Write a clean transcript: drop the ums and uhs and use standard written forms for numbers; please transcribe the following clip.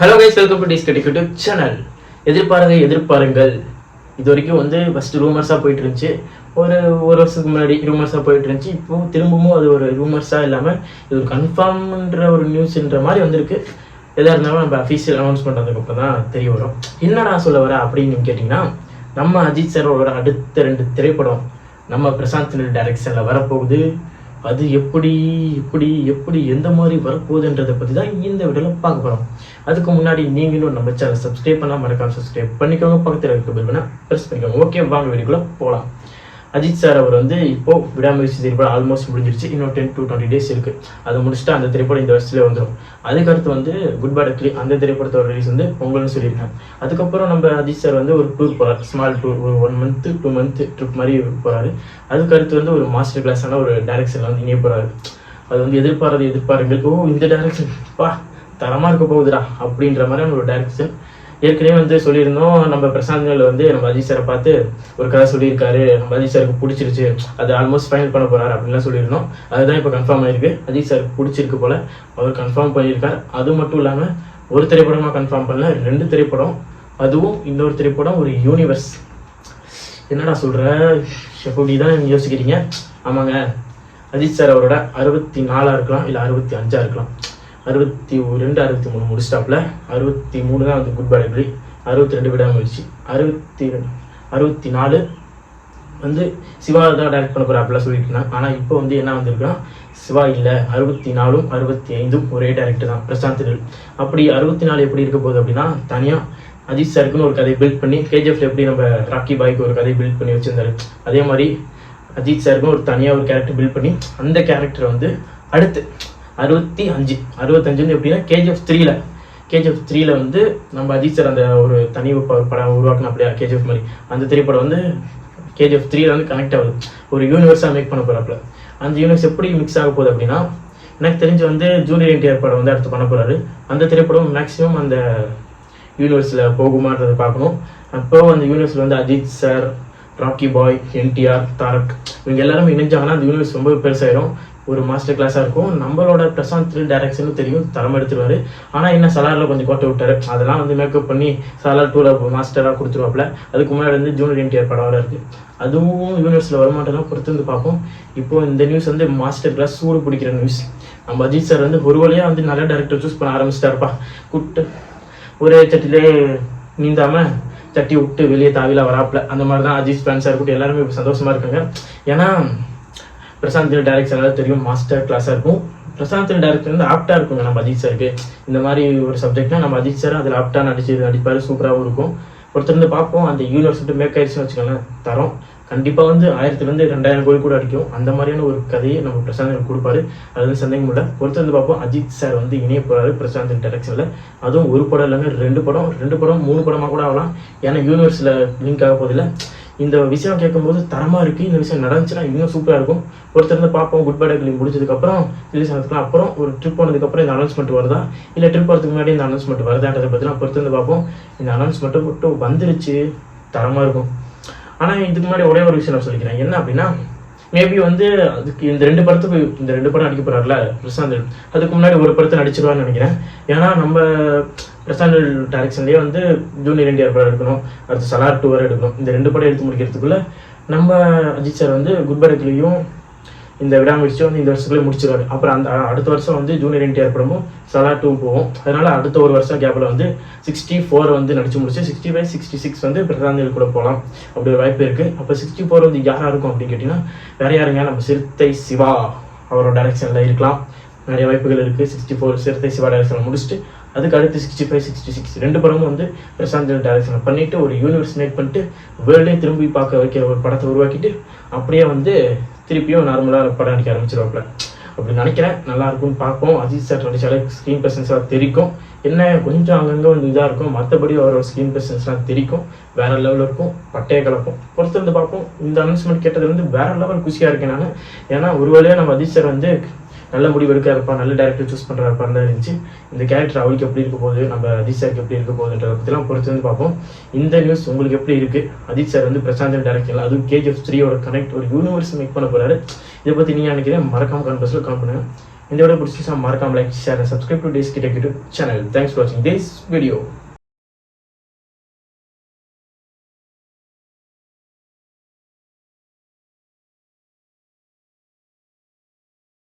Hello guys, welcome to டிஸ்கட் YouTube channel. எதிர்பாருங்கள். இது வரைக்கும் வந்து ஃபஸ்ட்டு ரூமர்ஸாக போயிட்டு இருந்துச்சு. ஒரு வருஷத்துக்கு முன்னாடி ரூமர்ஸாக போயிட்டு இருந்துச்சு. இப்போ திரும்பவும் அது ஒரு ரூமர்ஸாக இல்லாமல் இது ஒரு கன்ஃபார்ம்ன்ற ஒரு நியூஸ்ன்ற மாதிரி வந்திருக்கு. எதாக இருந்தாலும் நம்ம அஃபீஷியல் அனௌன்ஸ்மெண்ட் வந்ததுக்கப்புறம் தான் தெரிய வரும். என்னடா சொல்ல வர அப்படின்னு கேட்டிங்கன்னா, நம்ம அஜித் சாரோட அடுத்த 2 திரைப்படம் நம்ம பிரசாந்த் டைரக்ஷனில் வரப்போகுது. அது எப்படி எப்படி எப்படி எந்த மாதிரி வரப்போகுதுன்றதை பற்றி தான் இந்த வீடியோவில் பார்க்க போகிறோம். அதுக்கு முன்னாடி நீங்களும் நம்ம சேனல் சப்ஸ்கிரைப் பண்ணால் மறக்காம சப்ஸ்கிரைப் பண்ணிக்கோங்க. பக்கத்தில் இருக்க பெல் பட்டனை ப்ரெஸ் பண்ணிக்கோங்க. ஓகே, வாங்க வீடியோக்குள்ளே போகலாம். அஜித் சார் அவர் வந்து இப்போது விடாமுயற்சி திரைப்படம் ஆல்மோஸ்ட் முடிஞ்சிருச்சு. இன்னும் 10 to 20 days இருக்குது. அதை முடிச்சுட்டு அந்த திரைப்படம் இந்த வருஷத்துலேயே வந்துடும். அதுக்கடுத்து வந்து குட் பை டக்லி அந்த திரைப்படத்தோட ரிலீஸ் வந்து பொங்கல்னு சொல்லியிருக்காங்க. அதுக்கப்புறம் நம்ம அஜித் சார் வந்து ஒரு டூர் போகிறார். ஸ்மால் டூர், ஒரு 1 month 2 month ட்ரிப் மாதிரி போகிறாரு. அதுக்கடுத்து வந்து ஒரு மாஸ்டர் கிளாஸான ஒரு டைரக்ஷனில் வந்து இணைய போகிறாரு. அது வந்து எதிர்பாருங்கள். ஓ, இந்த டைரக்ஷன் பா தரமாக இருக்க போகுதுடா அப்படின்ற மாதிரி ஒரு டைரக்ஷன். ஏற்கனவே வந்து சொல்லியிருந்தோம், நம்ம பிரசாந்த்கள் வந்து நம்ம அஜித் சாரை பார்த்து ஒரு கதை சொல்லியிருக்காரு. நம்ம அஜித் சாருக்கு பிடிச்சிருச்சு, அது ஆல்மோஸ்ட் ஃபைனல் பண்ண போகிறார் அப்படின்லாம் சொல்லியிருந்தோம். அதுதான் இப்போ கன்ஃபார்ம் ஆயிருக்கு. அஜித் சாருக்கு பிடிச்சிருக்கு போல், அவர் கன்ஃபார்ம் பண்ணியிருக்கார். அது மட்டும் இல்லாமல் ஒரு திரைப்படமாக கன்ஃபார்ம் பண்ணல, 2 திரைப்படம். அதுவும் இன்னொரு திரைப்படம் ஒரு யூனிவர்ஸ். என்னடா சொல்கிற எப்படி தான் யோசிக்கிறீங்க? ஆமாங்க, அஜித் சார் அவரோட 64 இருக்கலாம், இல்லை 65 இருக்கலாம். 62 63 முடிச்சிட்டாப்புல. 63 தான் வந்து குட் பை டக்லி, 62 விடாமுயற்சி, 64 வந்து சிவா தான் டைரக்ட் பண்ண போகிற அப்படிலாம் சொல்லிட்டு இருந்தாங்க. ஆனால் இப்போ வந்து என்ன வந்திருக்குன்னா, சிவா இல்லை, 64 65 ஒரே டைரக்டர் தான், பிரசாந்த். அப்படி 64 எப்படி இருக்க போகுது அப்படின்னா, தனியாக அஜித் சாருக்குன்னு ஒரு கதையை பில்ட் பண்ணி, கேஜிஎஃப்ல எப்படி நம்ம ராக்கி பாய்க்கு ஒரு கதையை பில்ட் பண்ணி வச்சிருந்தாரு, அதே மாதிரி அஜித் சாருக்குன்னு ஒரு தனியாக ஒரு கேரக்டர் பில்ட் பண்ணி, அந்த கேரக்டர் வந்து அடுத்து 65 வந்து எப்படின்னா கேஜிஎஃப் 3ல வந்து நம்ம அஜித் சார் அந்த ஒரு தனி படம் உருவாக்கணும் அப்படியா, கேஜிஎஃப் மாதிரி அந்த திரைப்படம் வந்து கேஜிஎஃப் 3ல வந்து கனெக்ட் ஆகுது. ஒரு யூனிவர்ஸாக மேக் பண்ண போகிறாப்புல. அந்த யூனிவர்ஸ் எப்படி மிக்ஸ் ஆக போகுது அப்படின்னா, எனக்கு தெரிஞ்சு வந்து ஜூனியர் என்டிஆர் படம் வந்து அடுத்து பண்ண போகிறாரு. அந்த திரைப்படம் மேக்ஸிமம் அந்த யூனிவர்ஸில் போகுமான்றதை பார்க்கணும். அப்போ அந்த யூனிவர்ஸில் வந்து அஜித் சார், ராக்கி பாய், என்டிஆர், தாரக் இவங்க எல்லாருமே இணைஞ்சாங்கன்னா அந்த யூனிவர்ஸ் ரொம்ப பெருசாயிரும். ஒரு மாஸ்டர் கிளாஸாக இருக்கும். நம்மளோட பிரசாந்த் டைரக்ஷனும் தெரியும், தரம் எடுத்துருவாரு. ஆனால் என்ன சலாரில் கொஞ்சம் கோட்டை விட்டாரு. அதெல்லாம் வந்து மேக்கப் பண்ணி சலார் 2ல மாஸ்டராக கொடுத்துருவாப்புல. அதுக்கு முன்னாடி வந்து ஜூனியர் என்டிஆர் படம் வர இருக்குது. அதுவும் யூனிவர்ஸில் வரமாட்டேன்னா பொறுத்து வந்து பார்ப்போம். இப்போ இந்த நியூஸ் வந்து மாஸ்டர் கிளாஸ் சூடு பிடிக்கிற நியூஸ். நம்ம அஜித் சார் வந்து ஒரு வழியாக வந்து நல்ல டேரக்டர் சூஸ் பண்ண ஆரம்பிச்சிட்டாருப்பா. கூப்பிட்டு ஒரே சட்டிலே நீந்தாமல் தட்டி விட்டு வெளியே தாவில வராப்புல. அந்த மாதிரி தான் அஜித் ஃபேன்ஸாக இருக்கட்டும் எல்லாருமே இப்போ சந்தோஷமாக இருக்காங்க. ஏன்னா பிரசாந்த் டைரக்ஷன் எல்லாம் தெரியும், மாஸ்டர் கிளாஸாக இருக்கும். பிரசாந்த் டைரக்ஷன் வந்து ஆப்டாக இருக்குங்க நம்ம அஜித் சாருக்கு. இந்த மாதிரி ஒரு சப்ஜெக்ட்னா நம்ம அஜித் சார் அதில் ஆப்டாக நடிப்பார், சூப்பராகவும் இருக்கும். ஒருத்தர் பார்ப்போம். அந்த யூனிவர்ஸ் வந்து மேக் ஆயிடுச்சுன்னு வச்சுக்கோங்களேன், தரோம் கண்டிப்பாக வந்து 1000 to 2000 கோடி கூட அடிக்கும். அந்த மாதிரியான ஒரு கதையை நம்ம பிரசாந்த் கொடுப்பாரு, அது வந்து சந்தேகம் இல்லை. ஒருத்தர் பார்ப்போம், அஜித் சார் வந்து இணைய போகிறாரு பிரசாந்த் டைரக்ஷனில். அதுவும் ஒரு படம் இல்லைங்க, 2 படம் 3 படமாக கூட ஆகலாம். ஏன்னா யூனிவர்ஸில் லிங்க் ஆக போதில்லை. இந்த விஷயம் கேட்கும்போது தரமாக இருக்குது. இந்த விஷயம் நடந்துச்சுன்னா இன்னும் சூப்பராக இருக்கும். ஒருத்தர் பார்ப்போம், குட் பை டக்லி முடிச்சதுக்கப்புறம் ரிலீஸ் ஆனதுக்கு அப்புறம் ஒரு ட்ரிப் போனதுக்கப்புறம் இந்த அனௌன்ஸ்மெண்ட் வருதா, இல்லை ட்ரிப் போகிறதுக்கு முன்னாடி இந்த அனௌன்ஸ்மெண்ட் வருதான்றதை பற்றிலாம் பொறுத்து பார்ப்போம். இந்த அனௌன்ஸ்மெண்ட்டை மட்டும் வந்துருச்சு, தரமாக இருக்கும். ஆனால் இதுக்கு முன்னாடி ஒரே ஒரு விஷயம் நான் சொல்லிக்கிறேன். என்ன அப்படின்னா, மேபி வந்து அதுக்கு இந்த 2 படம் அடிக்க போகிறாருல பிரசாந்த், அதுக்கு முன்னாடி ஒரு படத்தை நடிச்சிருவான்னு நினைக்கிறேன். ஏன்னா நம்ம பிரசாந்த் டைரக்ஷன்லேயே வந்து ஜூனியர் என்டிஆர் படம் எடுக்கணும், அடுத்து சலார் 2 வரை எடுக்கணும். இந்த 2 படம் எடுத்து முடிக்கிறதுக்குள்ள நம்ம அஜித் சார் வந்து குட் பை டக்லியும் இந்த விடாமுயற்சியும் வந்து இந்த வருஷத்துலேயே முடிச்சிருவாரு. அப்புறம் அந்த அடுத்த வருஷம் வந்து ஜூனியர் என்டிஆர் படமும் சலார் 2 போகும். அதனால அடுத்த ஒரு வருஷம் கேப்பில் வந்து 64 வந்து நடிச்சு முடிச்சு 65 66 வந்து பிரசாந்த் கூட போகலாம். அப்படி ஒரு வாய்ப்பு இருக்குது. அப்போ 64 வந்து யாராக இருக்கும் அப்படின்னு கேட்டிங்கன்னா, வேற யாருங்க, நம்ம சிறுத்தை சிவா அவரோட டைரக்ஷனில் இருக்கலாம். நிறைய வாய்ப்புகள் இருக்குது. 64 சிறுத்தை சிவா டைரக்ஷனில் முடிச்சுட்டு அதுக்கு அடுத்து 65 66 2 படமும் வந்து பிரசாந்த் டைரக்ஷனை பண்ணிவிட்டு ஒரு யூனிவர்ஸ் மேக் பண்ணிட்டு வேர்ல்டே திரும்பி பார்க்க வைக்கிற ஒரு படத்தை உருவாக்கிட்டு அப்படியே வந்து திருப்பியும் நார்மலாக படம் நடிக்க ஆரம்பிச்சிருவாப்புல. அப்படி நினைக்கிறேன், நல்லா இருக்கும்னு பார்ப்போம். அஜித் சார் நடிச்சாலே ஸ்க்ரீன் ப்ரெசன்ஸாக தெரிக்கும். என்ன கொஞ்சம் அங்கங்கே வந்து இதாக இருக்கும், மற்றபடி அவரோட ஸ்க்ரீன் ப்ரெசன்ஸ்லாம் தெரிக்கும், வேற லெவலில் இருக்கும், பட்டையை கலப்போம். பொறுத்து வந்து பார்ப்போம். இந்த அனௌன்ஸ்மெண்ட் கேட்டது வந்து வேற லெவல் குஷியாக இருக்கேன் நான். ஏன்னா ஒரு வேளையாக நம்ம அஜித் சார் வந்து நல்ல முடிவு எடுக்காருப்பா, நல்ல டேரக்டர் சூஸ் பண்ணுறாருப்பா தான் இருந்துச்சு. இந்த கேரக்டர் அவளுக்கு எப்படி இருக்க போகுது, நம்ம அஜித் சாருக்கு எப்படி இருக்க போகுதுன்றதை பற்றிலாம் பொறுத்து வந்து பார்ப்போம். இந்த நியூஸ் உங்களுக்கு எப்படி இருக்குது? அஜித் சார் வந்து பிரசாந்த் டைரக்ஷனில் அதுவும் கேஜிஎஃப் 3யோட கனெக்ட் ஒரு யூனிவர்ஸ் மேக் பண்ண போகிறாரு. இதை பற்றி நீங்கள் நினைக்கிறேன் மறக்காம கமெண்ட் பாக்ஸில் கமெண்ட் பண்ணுங்கள். இந்த வீடியோ பிடிச்சிச்சா மறக்காம like share subscribe two days கிட்ட சேனல். தேங்க்ஸ் ஃபார் வாட்சிங் திஸ் வீடியோ.